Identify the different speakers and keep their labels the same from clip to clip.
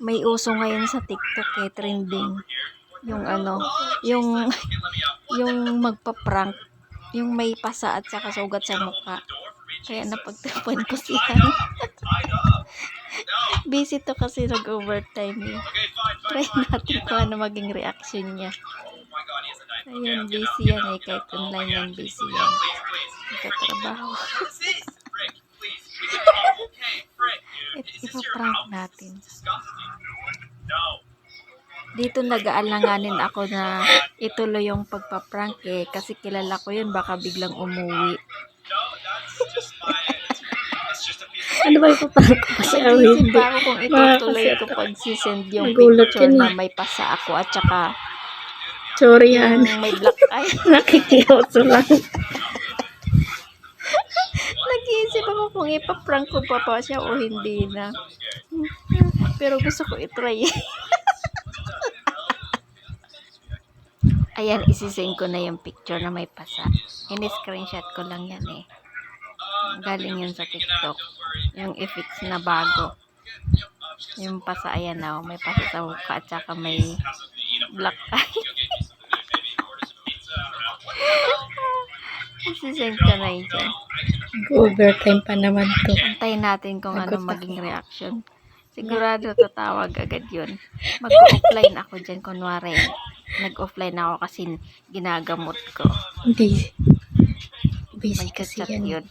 Speaker 1: May uso ngayon sa TikTok trending. Yung ano, yung yung magpa-prank, yung may pasa at saka sugat sa mukha. Kaya napagtripan ko siya. Busy to kasi nag-overtime Try natin kung ano maging reaction niya. Ayun, busy yan kahit online yan, busy yan. Nagtatrabaho. Ipa-prank natin. Dito nag-aalanganin ako na ituloy yung pagpa-prank kasi kilala ko yun, baka biglang umuwi.
Speaker 2: Ano ba ipaprank ko kasi
Speaker 1: Nag-iisip pa ako kung itutuloy ko pagsisend yung picture na may pasa ako at saka
Speaker 2: sorry yan.
Speaker 1: may black eye.
Speaker 2: Nakikiyoso lang.
Speaker 1: Nag-iisip ako kung ipaprank ko pa siya o hindi na. Pero gusto ko itry. Ayan, isisend ko na yung picture na may pasa. In-screenshot ko lang yan Galing yun sa TikTok. Yung effects na bago. Yung pasa, ayan may pasa sa mukha at saka may black eye. Isisend ko na yun dyan.
Speaker 2: Overtime pa naman to.
Speaker 1: Antayin natin kung ano maging reaction. Sigurado tatawag agad yun. Mag-offline ako dyan, kunwari. Nag-offline ako kasi ginagamot ko.
Speaker 2: Hindi. Busy
Speaker 1: May
Speaker 2: kasi
Speaker 1: chat
Speaker 2: yan.
Speaker 1: yun.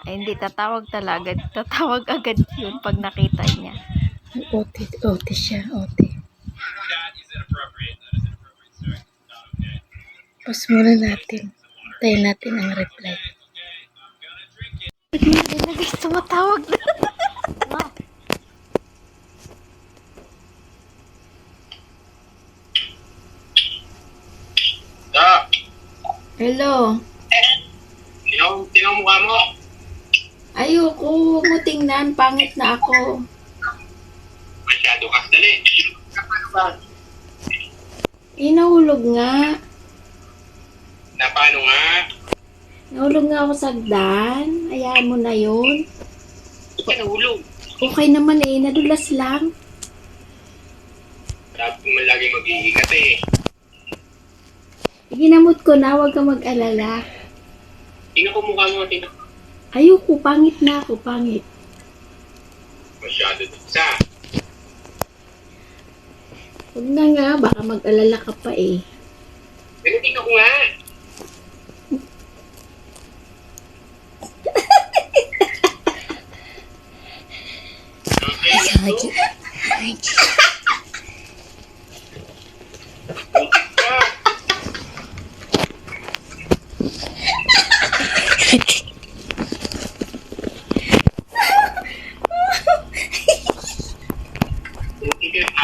Speaker 1: Ay, hindi, tatawag talaga. Tatawag agad yun pag nakita niya.
Speaker 2: OT siya, OT. Pause muna natin. Tayo natin ang reply.
Speaker 1: Hindi na guys, tumatawag na. Hello.
Speaker 3: Tinong mukha mo.
Speaker 1: Ayoko, huwag mo tingnan. Pangit na ako.
Speaker 3: Masyado ka. Dali. Paano ba?
Speaker 1: Nahulog nga.
Speaker 3: Na paano nga?
Speaker 1: Nahulog nga ako sa hagdan. Hayaan mo na yun.
Speaker 3: Ba't ka nahulog?
Speaker 1: Okay naman nadulas lang.
Speaker 3: Dapat mo lagi mag-iingat
Speaker 1: Ginamot ko na, huwag kang mag-alala.
Speaker 3: Tingnan ko mukha mo. Tingnan ko.
Speaker 1: Ayoko, pangit na ako, pangit.
Speaker 3: Masyado sa.
Speaker 1: Huwag na nga, baka mag-alala ka pa
Speaker 3: Pero tingnan ko nga. Okay, let's go. Butik ka. Butik ka.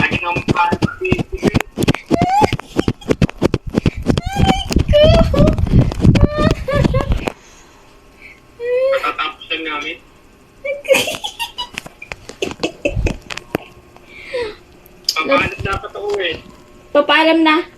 Speaker 3: Lagi nga mukha mo. Matatapos lang namin. Papahanap dapat ako
Speaker 1: Papaalam na.